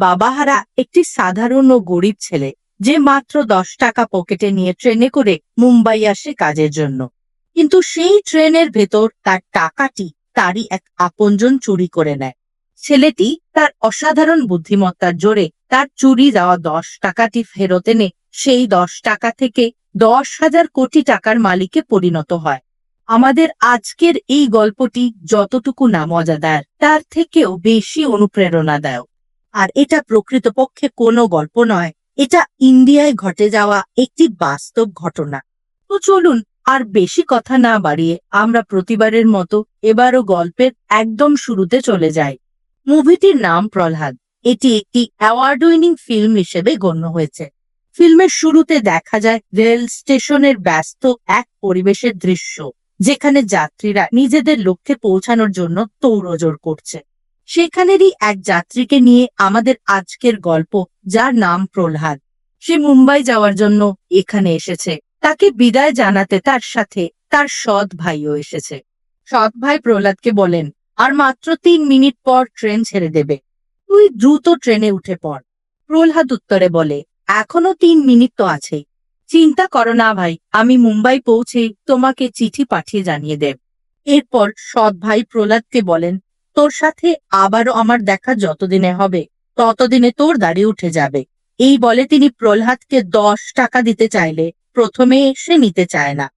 বাবাহারা একটি সাধারণ ও গরিব ছেলে, যে মাত্র 10 টাকা পকেটে নিয়ে ট্রেনে করে মুম্বাই আসে কাজের জন্য। কিন্তু সেই ট্রেনের ভেতর তার টাকাটি তারই এক আপনজন চুরি করে নেয়। ছেলেটি তার অসাধারণ বুদ্ধিমত্তার জোরে তার চুরি যাওয়া 10 টাকাটি ফেরত এনে সেই 10 টাকা থেকে 10,000 কোটি টাকার মালিকে পরিণত হয়। আমাদের আজকের এই গল্পটি যতটুকু না মজাদার, তার থেকেও বেশি অনুপ্রেরণাদায়ক। আর এটা প্রকৃতপক্ষে কোনো গল্প নয়, এটা ইন্ডিয়ায় ঘটে যাওয়া একটি বাস্তব ঘটনা। তো চলুন আর বেশি কথা না বাড়িয়ে আমরা প্রতিবারের মতো এবারও গল্পের একদম শুরুতে চলে যাই। মুভিটির নাম প্রহ্লাদ। এটি একটি অ্যাওয়ার্ড উইনিং ফিল্ম হিসেবে গণ্য হয়েছে। ফিল্মের শুরুতে দেখা যায় রেল স্টেশনের ব্যস্ত এক পরিবেশের দৃশ্য, যেখানে যাত্রীরা নিজেদের লক্ষ্যে পৌঁছানোর জন্য তোড়জোড় করছে। সেখানেরই এক যাত্রীকে নিয়ে আমাদের আজকের গল্প, যার নাম প্রহ্লাদ। সে মুম্বাই যাওয়ার জন্য এখানে এসেছে। তাকে বিদায় জানাতে তার সাথে তার সৎ ভাইও এসেছে। সৎ ভাই প্রহ্লাদকে বলেন, আর মাত্র 3 মিনিট পর ট্রেন ছেড়ে দেবে, তুই দ্রুত ট্রেনে উঠে পড়। প্রহ্লাদ উত্তরে বলে, এখনো 3 মিনিট তো আছেই। চিন্তা করো না ভাই, আমি মুম্বাই পৌঁছেই তোমাকে চিঠি পাঠিয়ে জানিয়ে দেব। এরপর সৎ ভাই প্রহ্লাদকে বলেন, তোর সাথে আবারও আমার দেখা যতদিনে হবে ততদিনে তোর দাড়ি উঠে যাবে। এই বলে তিনি প্রহ্লাদকে 10 টাকা দিতে চাইলে প্রথমে সে নিতে চায় না।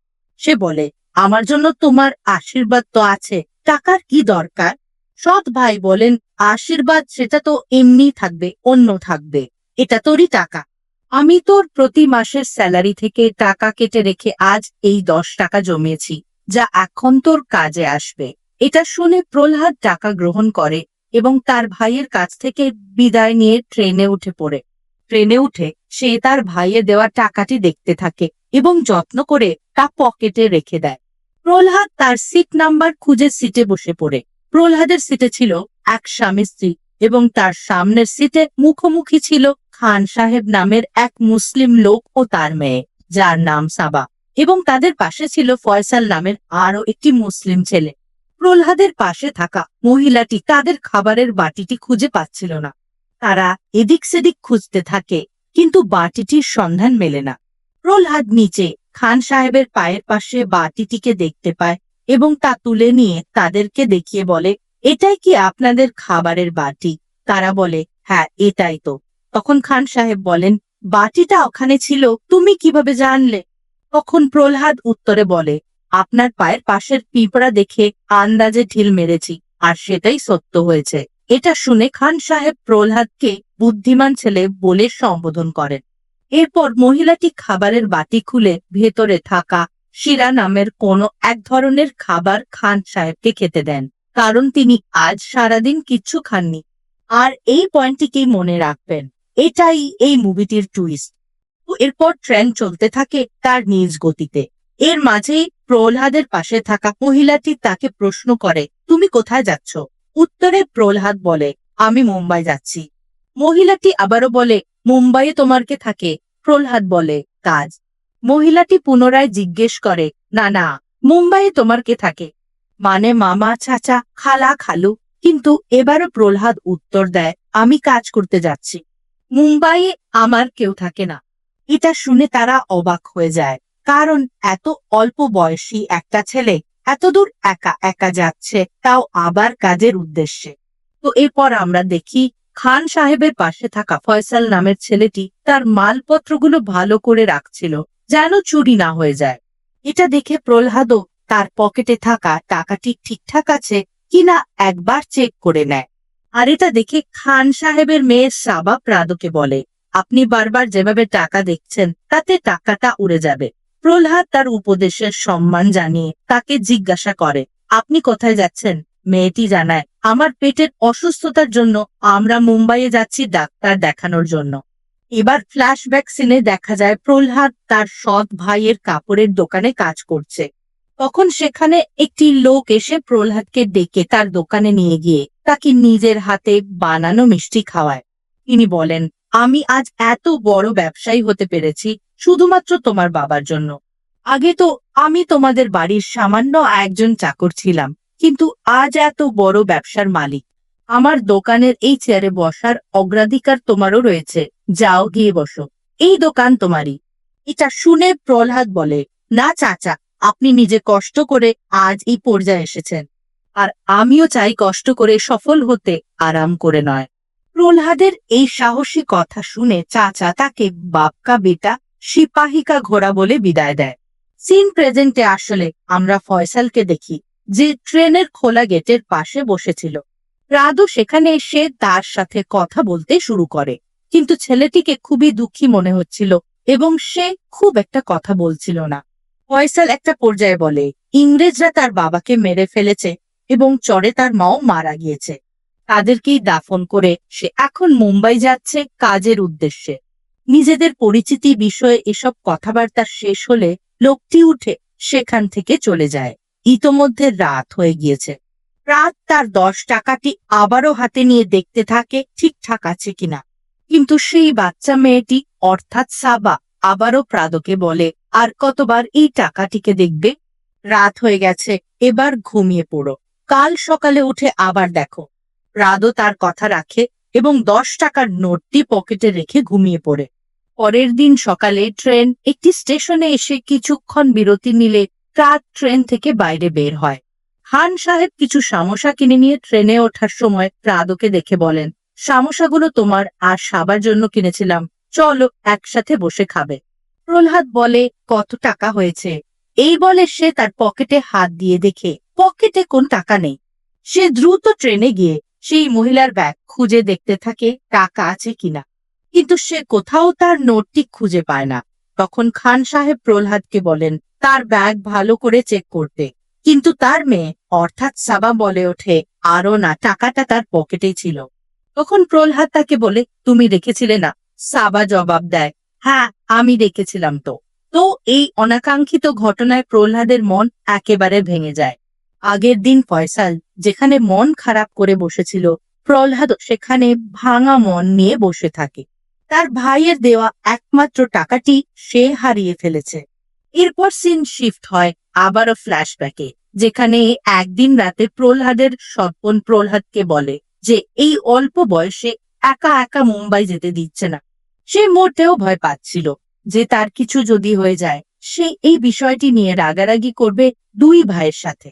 সে বলে, আমার জন্য তোমার আশীর্বাদ তো আছে, টাকার কি দরকার? সৎ ভাই বলেন, আশীর্বাদ সেটা তো এমনি থাকবে, অন্য থাকবে, এটা তোরই টাকা। আমি তোর প্রতি মাসের স্যালারি থেকে টাকা কেটে রেখে আজ এই 10 টাকা জমিয়েছি, যা এখন তোর কাজে আসবে। এটা শুনে প্রহ্লাদ টাকা গ্রহণ করে এবং তার ভাইয়ের কাছ থেকে বিদায় নিয়ে ট্রেনে উঠে পড়ে। ট্রেনে উঠে সে তার ভাইয়ের দেওয়া টাকাটি দেখতে থাকে এবং যত্ন করে তা পকেটে রেখে দেয়। প্রহ্লাদ তার সিট নাম্বার খুঁজে সিটে বসে পড়ে। প্রহ্লাদের সিটে ছিল এক স্বামী স্ত্রী এবং তার সামনের সিটে মুখোমুখি ছিল খান সাহেব নামের এক মুসলিম লোক ও তার মেয়ে, যার নাম সাবা, এবং তাদের পাশে ছিল ফয়সাল নামের আরো একটি মুসলিম ছেলে। প্রহ্লাদের পাশে থাকা মহিলাটি তাদের খাবারের বাটিটি খুঁজে পাচ্ছিল না। তারা এদিক সেদিক খুঁজতে থাকে, কিন্তু বাটিটির সন্ধান মেলে না। প্রহ্লাদ নিচে খান সাহেবের পায়ের পাশে বাটিটিকে দেখতে পায় এবং তা তুলে নিয়ে তাদেরকে দেখিয়ে বলে, এটাই কি আপনাদের খাবারের বাটি? তারা বলে, হ্যাঁ এটাই তো। তখন খান সাহেব বলেন, বাটিটা ওখানে ছিল, তুমি কিভাবে জানলে? তখন প্রহ্লাদ উত্তরে বলে, আপনার পায়ের পাশের পিঁপড়া দেখে আন্দাজে ঢিল মেরেছি, আর সেটাই সত্য হয়েছে। এটা শুনে খান সাহেব প্রহ্লাদকে বুদ্ধিমান ছেলে বলে সম্বোধন করেন। এরপর মহিলাটি খাবারের বাটি খুলে ভেতরে থাকা শিরা নামের কোনো এক ধরনের খাবার খান সাহেবকে খেতে দেন, কারণ তিনি আজ সারাদিন কিচ্ছু খাননি। আর এই পয়েন্টটিকেই মনে রাখবেন, এটাই এই মুভিটির টুইস্ট। এরপর ট্রেন চলতে থাকে তার নিজ গতিতে। এর মাঝেই প্রহ্লাদের পাশে থাকা মহিলাটি তাকে প্রশ্ন করে, তুমি কোথায় যাচ্ছ? উত্তরে প্রহ্লাদ বলে, আমি মুম্বাই যাচ্ছি। মহিলাটি আবারও বলে, মুম্বাইয়ে তোমার কে থাকে? প্রহ্লাদ বলে, কাজ। মহিলাটি পুনরায় জিজ্ঞেস করে, না না, মুম্বাইয়ে তোমার কে থাকে? মানে মামা, চাচা, খালা, খালু। কিন্তু এবারও প্রহ্লাদ উত্তর দেয়, আমি কাজ করতে যাচ্ছি, মুম্বাইয়ে আমার কেউ থাকে না। এটা শুনে তারা অবাক হয়ে যায়, কারণ এত অল্প বয়সী একটা ছেলে এতদূর একা একা যাচ্ছে, তাও আবার কাজের উদ্দেশ্যে। তো এরপর আমরা দেখি খান সাহেবের পাশে থাকা ফয়সাল নামের ছেলেটি তার মালপত্রগুলো ভালো করে রাখছিল, যেন চুরি না হয়ে যায়। এটা দেখে প্রহ্লাদও তার পকেটে থাকা টাকাটি ঠিকঠাক আছে কিনা একবার চেক করে নেয়। আর এটা দেখে খান সাহেবের মেয়ে সাবা প্রাদকে বলে, আপনি বারবার যেভাবে টাকা দেখছেন তাতে টাকাটা উড়ে যাবে। প্রহ্লাদ তার উপদেশের সম্মান জানিয়ে তাকে জিজ্ঞাসা করে, আপনি কোথায় যাচ্ছেন? মেয়েটি জানায়, আমার পেটের অসুস্থতার জন্য আমরা মুম্বাইয়ে যাচ্ছি ডাক্তার দেখানোর জন্য। এবার ফ্ল্যাশব্যাক সিনে দেখা যায় প্রহ্লাদ তার সৎ ভাইয়ের কাপড়ের দোকানে কাজ করছে। তখন সেখানে একটি লোক এসে প্রহ্লাদকে ডেকে তার দোকানে নিয়ে গিয়ে তাকে নিজের হাতে বানানো মিষ্টি খাওয়ায়। তিনি বলেন, আমি আজ এত বড় ব্যবসায়ী হতে পেরেছি শুধুমাত্র তোমার বাবার জন্য। আগে তো আমি তোমাদের বাড়ির সামান্য একজন চাকর ছিলাম, কিন্তু আজ এত বড় ব্যবসার মালিক। আমার দোকানের এই চেয়ারে বসার অগ্রাধিকার তোমারও রয়েছে, যাও গিয়ে বসো, এই দোকান তোমারই। এটা শুনে প্রহ্লাদ বলে, না চাচা, আপনি নিজে কষ্ট করে আজ এই পর্যায়ে এসেছেন, আর আমিও চাই কষ্ট করে সফল হতে, আরাম করে নয়। প্রহ্লাদের এই সাহসী কথা শুনে চাচা তাকে বাপকা বেটা সিপাহিকা ঘোড়া বলে বিদায় দেয়। সিন প্রেজেন্টে আসলে আমরা ফয়সালকে দেখি, যে ট্রেনের খোলা গেটের পাশে বসেছিল। রাধু সেখানে এসে তার সাথে কথা বলতে শুরু করে, কিন্তু ছেলেটিকে খুবই দুঃখী মনে হচ্ছিল এবং সে খুব একটা কথা বলছিল না। ফয়সাল একটা পর্যায়ে বলে, ইংরেজরা তার বাবাকে মেরে ফেলেছে এবং চরে তার মাও মারা গিয়েছে। তাদেরকেই দাফন করে সে এখন মুম্বাই যাচ্ছে কাজের উদ্দেশ্যে। নিজেদের পরিচিতি বিষয়ে এসব কথাবার্তা শেষ হলে লোকটি উঠে সেখান থেকে চলে যায়। ইতোমধ্যে রাত হয়ে গিয়েছে। রাত তার 10 টাকাটি আবারও হাতে নিয়ে দেখতে থাকে ঠিকঠাক আছে কিনা, কিন্তু সেই বাচ্চা মেয়েটি অর্থাৎ সাবা আবারও প্রাদকে বলে, আর কতবার এই টাকাটিকে দেখবে? রাত হয়ে গেছে, এবার ঘুমিয়ে পড়ো, কাল সকালে উঠে আবার দেখো। রাদও তার কথা রাখে এবং 10 টাকার নোটটি পকেটে রেখে ঘুমিয়ে পড়ে। পরের দিন সকালে ট্রেন একটি স্টেশনে এসে কিছুক্ষণ বিরতি নিলে রাত ট্রেন থেকে বাইরে বের হয়। খান সাহেব কিছু সামোসা কিনে নিয়ে ট্রেনে ওঠার সময় প্রাদকে দেখে বলেন, সামোসাগুলো তোমার আর সাবার জন্য কিনেছিলাম, চলো একসাথে বসে খাবে। প্রহ্লাদ বলে, কত টাকা হয়েছে? এই বলে সে তার পকেটে হাত দিয়ে দেখে পকেটে কোন টাকা নেই। সে দ্রুত ট্রেনে গিয়ে সেই মহিলার ব্যাগ খুঁজে দেখতে থাকে টাকা আছে কিনা, কিন্তু সে কোথাও তার নোটটি খুঁজে পায় না। তখন খান সাহেব প্রহ্লাদকে বলেন তার ব্যাগ ভালো করে চেক করতে, কিন্তু তার মেয়ে অর্থাৎ সাবা বলে ওঠে, আরো না, টাকাটা তার পকেটেই ছিল। তখন প্রহ্লাদ তাকে বলে, তুমি রেখেছিলে না? সাবা জবাব দেয়, হ্যাঁ আমি রেখেছিলাম। তো তো এই অনাকাঙ্ক্ষিত ঘটনায় প্রহ্লাদের মন একেবারে ভেঙে যায়। আগের দিন ফয়সাল যেখানে মন খারাপ করে বসেছিল, প্রহ্লাদ সেখানে ভাঙা মন নিয়ে বসে থাকে। তার ভাইয়ের দেওয়া একমাত্র টাকাটি সে হারিয়ে ফেলেছে। এরপর সিন শিফট হয় আবারও ফ্ল্যাশব্যাকে, যেখানে একদিন রাতে প্রহ্লাদের স্বপন প্রহ্লাদকে বলে যে এই অল্প বয়সে একা একা মুম্বাই যেতে দিচ্ছে না। সে মোটেও ভয় পাচ্ছিল যে তার কিছু যদি হয়ে যায় সে এই বিষয়টি নিয়ে রাগারাগি করবে দুই ভাইয়ের সাথে।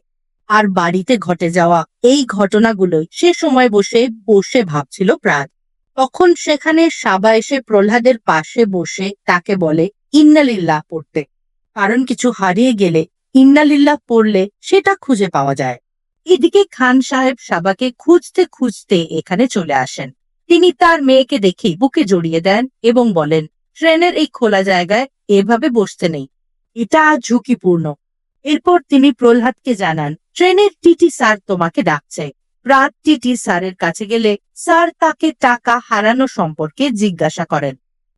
আর বাড়িতে ঘটে যাওয়া এই ঘটনাগুলোই সে সময় বসে বসে ভাবছিল প্রাণ। তখন সেখানে সাবা এসে প্রহ্লাদের পাশে বসে তাকে বলে ইন্নালিল্লাহ পড়তে, কারণ কিছু হারিয়ে গেলে ইন্নালিল্লাহ পড়লে সেটা খুঁজে পাওয়া যায়। এদিকে খান সাহেব সাবাকে খুঁজতে খুঁজতে এখানে চলে আসেন। তিনি তার মেয়েকে দেখে বুকে জড়িয়ে দেন এবং বলেন, ট্রেনের এই খোলা জায়গায় এভাবে বসতে নেই, এটা ঝুঁকিপূর্ণ। এরপর তিনি প্রহ্লাদকে জানান, ট্রেনের টিটি স্যার তোমাকে ডাকছে। রাত টিটি স্যারের কাছে গেলে স্যার তাকে টাকা হারানো সম্পর্কে জিজ্ঞাসা করেন।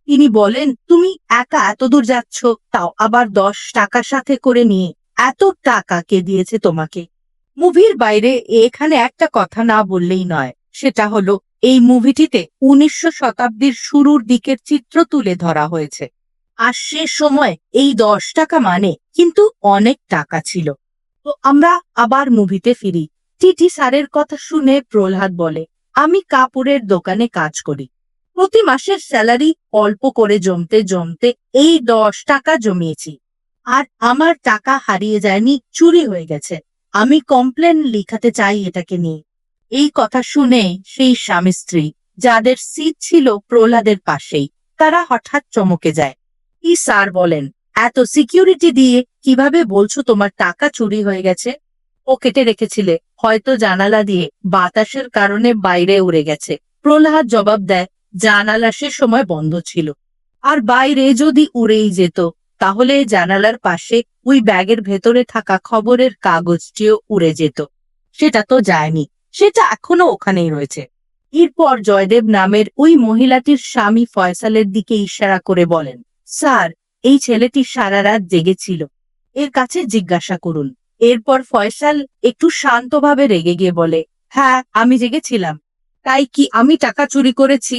তিনি বলেন, তুমি একা এত দূর যাচ্ছ, তাও আবার 10 টাকা সাথে করে নিয়ে, এত টাকা কে দিয়েছে তোমাকে? মুভির বাইরে এখানে একটা কথা না বললেই নয়, সেটা হলো এই মুভিটিতে 1900 শতাব্দীর শুরুর দিকের চিত্র তুলে ধরা হয়েছে। আর সে সময় এই 10 টাকা মানে কিন্তু অনেক টাকা ছিল। তো আমরা আবার মুভিতে ফিরি। টিটি স্যারের কথা শুনে প্রহ্লাদ বলে, আমি কাপড়ের দোকানে কাজ করি। প্রতি মাসের স্যালারি অল্প করে জমতে জমতে এই 10 টাকা জমিয়েছি। আর আমার টাকা হারিয়ে যায়নি, চুরি হয়ে গেছে। আমি কমপ্লেন লিখাতে চাই এটাকে নিয়ে। এই কথা শুনে সেই স্বামী স্ত্রী যাদের সিট ছিল প্রহ্লাদের পাশেই, তারা হঠাৎ চমকে যায়। স্যার বলেন, এত সিকিউরিটি দিয়ে কিভাবে বলছো তোমার টাকা চুরি হয়ে গেছে? পকেটে রেখেছিলে, হয়তো জানালা দিয়ে বাতাসের কারণে বাইরে উড়ে গেছে। প্রহ্লাদ জবাব দেয়, জানালা সে সময় বন্ধ ছিল, আর বাইরে যদি উড়েই যেত তাহলে জানালার পাশে ওই ব্যাগের ভেতরে থাকা খবরের কাগজটিও উড়ে যেত। সেটা তো যায়নি, সেটা এখনো ওখানেই রয়েছে। এরপর জয়দেব নামের ওই মহিলাটির স্বামী ফয়সালের দিকে ইশারা করে বলেন, স্যার এই ছেলেটি সারা রাত জেগেছিল, এর কাছে জিজ্ঞাসা করুন। এরপর ফয়সাল একটু শান্তভাবে রেগে গিয়ে বলে, হ্যাঁ আমি জেগেছিলাম, তাই কি আমি টাকা চুরি করেছি?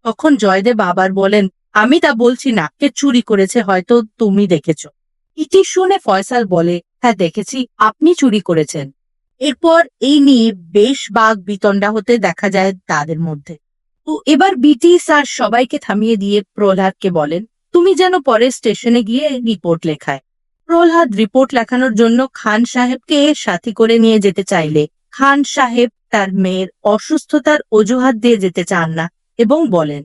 তখন জয়দেব আবার বলেন, আমি তা বলছি না, কে চুরি করেছে হয়তো তুমি দেখেছো। ইতি শুনে ফয়সাল বলে, হ্যাঁ দেখেছি, আপনি চুরি করেছেন। এরপর এই নিয়ে বেশ বাক বিতণ্ডা হতে দেখা যায় তাদের মধ্যে। তো এবার বিটি স্যার সবাইকে থামিয়ে দিয়ে প্রহ্লাদকে বলেন, তুমি যেন পরে স্টেশনে গিয়ে রিপোর্ট লেখায়। প্রহ্লাদ রিপোর্ট লেখানোর জন্য খান সাহেবকে সাথে করে নিয়ে যেতে চাইলে খান সাহেব তার মেয়ের অসুস্থতার অজুহাত দিয়ে যেতে চান না এবং বলেন,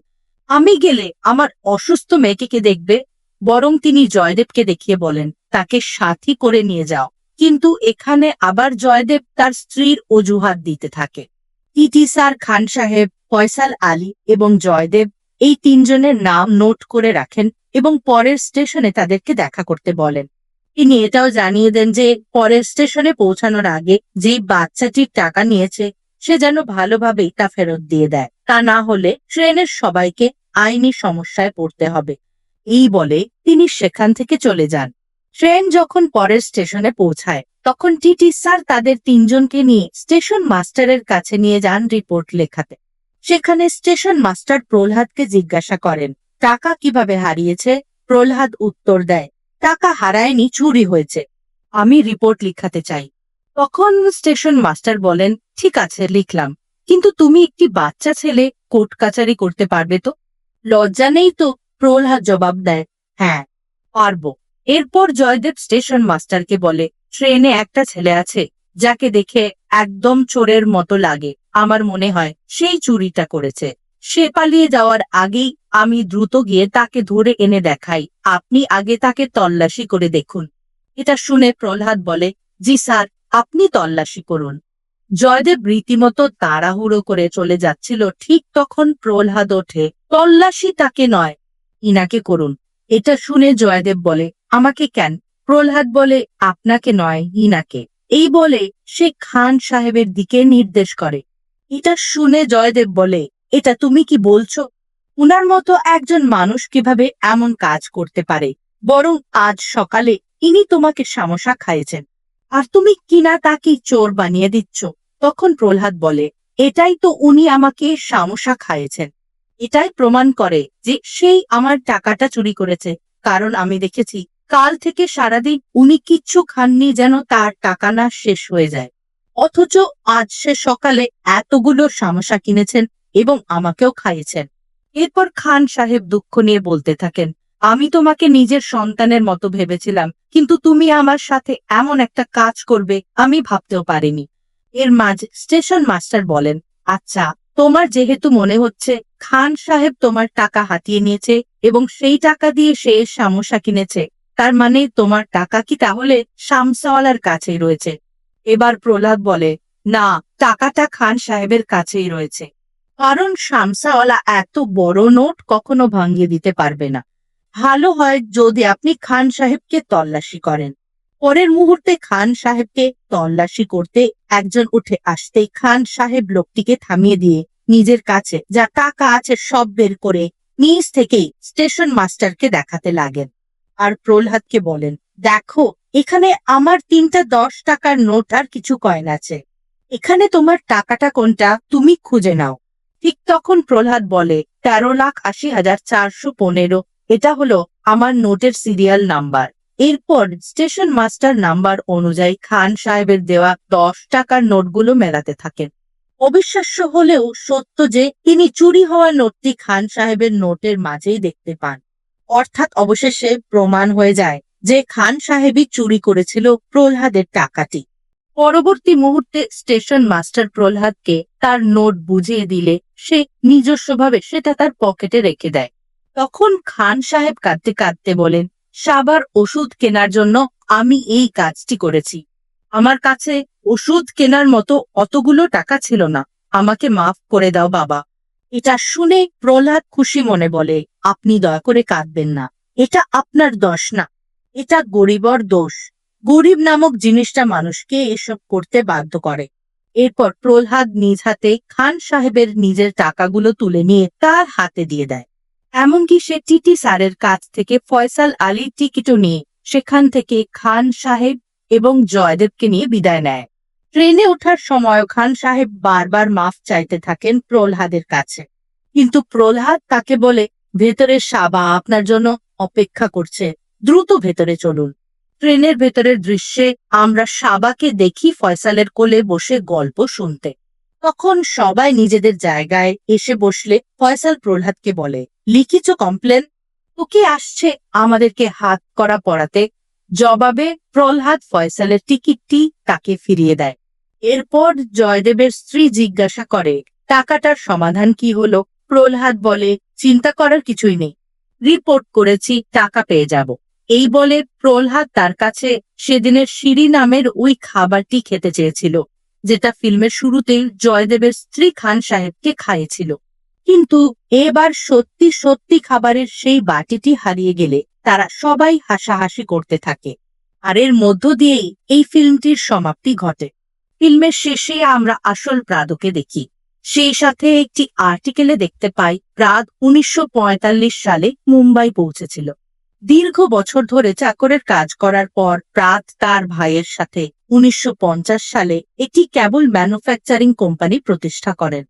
আমি গেলে আমার অসুস্থ মেয়েকে কে দেখবে? বরং তিনি জয়দেবকে দেখিয়ে বলেন, তাকে সাথী করে নিয়ে যাও। কিন্তু এখানে আবার জয়দেব তার স্ত্রীর অজুহাত দিতে থাকে। টিটি স্যার খান সাহেব, ফয়সাল আলী এবং জয়দেব এই তিনজনের নাম নোট করে রাখেন এবং পরের স্টেশনে তাদেরকে দেখা করতে বলেন। তিনি এটাও জানিয়ে দেন যে পরের স্টেশনে পৌঁছানোর আগে যেই বাচ্চাটির টাকা নিয়েছে সে যেন ভালোভাবেই তা ফেরত দিয়ে দেয়, তা না হলে ট্রেনের সবাইকে আইনি সমস্যায় পড়তে হবে। এই বলে তিনি সেখান থেকে চলে যান। ট্রেন যখন পরের স্টেশনে পৌঁছায় তখন টিটি স্যার তাদের তিনজনকে নিয়ে স্টেশন মাস্টারের কাছে নিয়ে যান রিপোর্ট লেখাতে। সেখানে স্টেশন মাস্টার প্রহ্লাদকে জিজ্ঞাসা করেন, টাকা কিভাবে হারিয়েছে? প্রহ্লাদ উত্তর দেয়, টাকা হারায়নি, চুরি হয়েছে। আমি রিপোর্ট লিখাতে চাই। তখন স্টেশন মাস্টার বলেন, ঠিক আছে, লিখলাম, কিন্তু তুমি একটি বাচ্চা ছেলে কোর্ট কাচারি করতে পারবে তো? লজ্জা নেই তো? প্রহ্লাদ জবাব দেয়, হ্যাঁ, পারবো। এরপর জয়দেব স্টেশন মাস্টারকে বলে, ট্রেনে একটা ছেলে আছে যাকে দেখে একদম চোরের মতো লাগে। আমার মনে হয় সেই চুরিটা করেছে। সে পালিয়ে যাওয়ার আগেই আমি দ্রুত গিয়ে তাকে ধরে এনে দেখাই। আপনি আগে তাকে তল্লাশি করে দেখুন। এটা শুনে প্রহ্লাদ বলে, জি স্যার, আপনি তল্লাশি করুন। জয়দেব রীতিমতো তাড়াহুড়ো করে চলে যাচ্ছিল, ঠিক তখন প্রহ্লাদ ওঠে, তল্লাশি তাকে নয়, ইনাকে করুন। এটা শুনে জয়দেব বলে, আমাকে কেন? প্রহ্লাদ বলে, আপনাকে নয়, ইনাকে। এই বলে সে খান সাহেবের দিকে নির্দেশ করে। এটা শুনে জয়দেব বলে, এটা তুমি কি বলছো? উনার মতো একজন মানুষ কিভাবে এমন কাজ করতে পারে? বরং আজ সকালে ইনি তোমাকে সামোসা খাইয়েছেন, আর তুমি কিনা তাকে চোর বানিয়ে দিচ্ছ। তখন প্রহ্লাদ বলে, এটাই তো উনি আমাকে সামোসা খাইয়েছেন। এটাই প্রমাণ করে যে সেই আমার টাকাটা চুরি করেছে, কারণ আমি দেখেছি কাল থেকে সারাদিন উনি কিচ্ছু খাননি যেন তার টাকা না শেষ হয়ে যায়। অথচ আজ সে সকালে এতগুলো সামোসা কিনেছেন এবং আমাকেও খাইয়েছেন। এরপর খান সাহেব দুঃখ নিয়ে বলতে থাকেন, আমি তোমাকে নিজের সন্তানের মতো ভেবেছিলাম, কিন্তু তুমি আমার সাথে এমন একটা কাজ করবে আমি ভাবতেও পারিনি। এর মাঝে স্টেশন মাস্টার বলেন, আচ্ছা, তোমার যেহেতু মনে হচ্ছে খান সাহেব তোমার টাকা হাতিয়ে নিয়েছে এবং সেই টাকা দিয়ে সে সামোসা কিনেছে, তার মানে তোমার টাকা কি তাহলে শামসাওয়ালার কাছেই রয়েছে? এবার প্রহ্লাদ বলে, না, টাকাটা খান সাহেবের কাছেই রয়েছে, কারণ শামসাওয়ালা এত বড় নোট কখনো ভাঙিয়ে দিতে পারবে না। ভালো হয় যদি আপনি খান সাহেবকে তল্লাশি করেন। পরের মুহূর্তে খান সাহেবকে তল্লাশি করতে একজন উঠে আসতেই খান সাহেব লোকটিকে থামিয়ে দিয়ে নিজের কাছে যা টাকা আছে সব বের করে নিজ থেকেই স্টেশন মাস্টারকে দেখাতে লাগেন। আর প্রহ্লাদকে বলেন, দেখো, এখানে আমার 3টা 10 টাকার নোট আর কিছু কয়েন আছে। এখানে তোমার টাকাটা কোনটা তুমি খুঁজে নাও। ঠিক তখন প্রহ্লাদ বলে, 13,80,415। এটা হলো আমার নোটের সিরিয়াল নাম্বার। এরপর স্টেশন মাস্টার নাম্বার অনুযায়ী খান সাহেবের দেওয়া 10 টাকার নোটগুলো মেলাতে থাকেন। অবিশ্বাস্য হলেও সত্য যে তিনি চুরি হওয়া নোটটি খান সাহেবের নোটের মাঝেই দেখতে পান। অর্থাৎ অবশেষে প্রমাণ হয়ে যায় যে খান সাহেবই চুরি করেছিল প্রহ্লাদের টাকাটি। পরবর্তী মুহূর্তে স্টেশন মাস্টার প্রহ্লাদকে তার নোট বুঝিয়ে দিলে সে নিজস্বভাবে সেটা তার পকেটে রেখে দেয়। তখন খান সাহেব কাঁদতে কাঁদতে বলেন, সাবার ওষুধ কেনার জন্য আমি এই কাজটি করেছি। আমার কাছে ওষুধ কেনার মতো অতগুলো টাকা ছিল না, আমাকে মাফ করে দাও বাবা। এটা শুনে প্রহ্লাদ খুশি মনে বলে, আপনি দয়া করে কাঁদবেন না, এটা আপনার দোষ না, এটা গরিবর দোষ। গরিব নামক জিনিসটা মানুষকে এসব করতে বাধ্য করে। এরপর প্রহ্লাদ নিজ হাতে খান সাহেবের নিজের টাকাগুলো তুলে নিয়ে তার হাতে দিয়ে দেয়। এমনকি সে টিটি স্যারের কাছ থেকে ফয়সাল আলীর টিকিটও নিয়ে সেখান থেকে খান সাহেব এবং জয়দেবকে নিয়ে বিদায় নেয়। ট্রেনে ওঠার সময় খান সাহেব বারবার মাফ চাইতে থাকেন প্রহ্লাদের কাছে, কিন্তু প্রহ্লাদ তাকে বলে, ভেতরে সাবা আপনার জন্য অপেক্ষা করছে, দ্রুত ভেতরে চলুন। ট্রেনের ভেতরের দৃশ্যে আমরা সাবাকে দেখি ফয়সালের কোলে বসে গল্প শুনতে। তখন সবাই নিজেদের জায়গায় এসে বসলে ফয়সাল প্রহ্লাদকে বলে, লিখিত কমপ্লেন, তোকে আসছে আমাদেরকে হাত করা পড়াতে। জবাবে প্রহ্লাদ ফয়সালের টিকিটটি তাকে ফিরিয়ে দেয়। এরপর জয়দেবের স্ত্রী জিজ্ঞাসা করে, টাকাটার সমাধান কি হলো? প্রহ্লাদ বলে, চিন্তা করার কিছুই নেই, রিপোর্ট করেছি, টাকা পেয়ে যাব। এই বলে প্রহ্লাদ তার কাছে সেদিনের সিঁড়ি নামের ওই খাবারটি খেতে চেয়েছিল, যেটা ফিল্মের শুরুতেই জয়দেবের স্ত্রী খান সাহেবকে খাইয়েছিল। কিন্তু এবার সত্যি সত্যি খাবারের সেই বাটিটি হারিয়ে গেলে তারা সবাই হাসাহাসি করতে থাকে। আর এর মধ্য দিয়েই এই ফিল্মটির সমাপ্তি ঘটে। ফিল্মের শেষে আমরা আসল প্রাদকে দেখি। সেই সাথে একটি আর্টিকেলে দেখতে পাই প্রাদ 1945 সালে মুম্বাই পৌঁছেছিল। দীর্ঘ বছর ধরে চাকরের কাজ করার পর প্রাদ তার ভাইয়ের সাথে 1950 সালে একটি কেবল ম্যানুফ্যাকচারিং কোম্পানি প্রতিষ্ঠা করেন।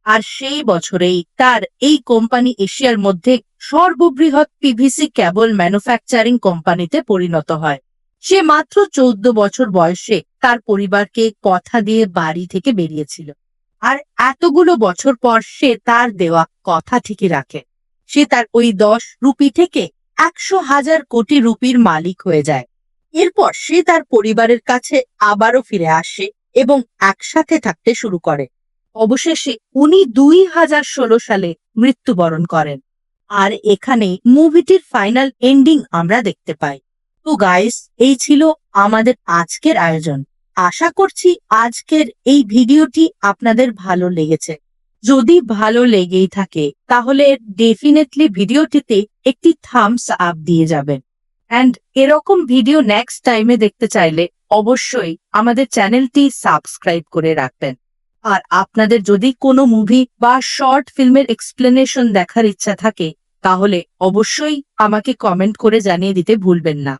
আর সেই বছরেই তার এই কোম্পানি এশিয়ার মধ্যে সর্ববৃহৎ পিভিসি কেবল ম্যানুফ্যাকচারিং কোম্পানিতে পরিণত হয়। সে মাত্র 14 বছর বয়সে তার পরিবারকে কথা দিয়ে বাড়ি থেকে বেরিয়েছিল। আর এতগুলো বছর পর সে তার দেওয়া কথা ঠিকই রাখে। সে তার ওই 10 রুপি থেকে 100,000 কোটি রুপির মালিক হয়ে যায়। এরপর সে তার পরিবারের কাছে আবারও ফিরে আসে এবং একসাথে থাকতে শুরু করে। অবশেষে উনি 2016 সালে মৃত্যুবরণ করেন। আর এখানে মুভিটির ফাইনাল এন্ডিং আমরা দেখতে পাই। তো গাইস, এই ছিল আমাদের আজকের আয়োজন। আশা করছি আজকের এই ভিডিওটি আপনাদের ভালো লেগেছে। যদি ভালো লেগেই থাকে তাহলে ডেফিনেটলি ভিডিওটিতে একটি থামস আপ দিয়ে যাবেন। অ্যান্ড এরকম ভিডিও নেক্সট টাইমে দেখতে চাইলে অবশ্যই আমাদের চ্যানেলটি সাবস্ক্রাইব করে রাখবেন। আর আপনাদের যদি কোনো মুভি বা শর্ট ফিল্মের এক্সপ্লেনেশন দেখার ইচ্ছা থাকে তাহলে অবশ্যই আমাকে কমেন্ট করে জানিয়ে দিতে ভুলবেন না।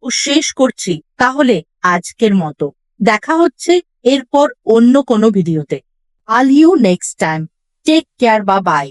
ও শেষ করছি তাহলে আজকের মতো। দেখা হচ্ছে এরপর অন্য কোনো ভিডিওতে। I'll you next time. Take care, bye bye.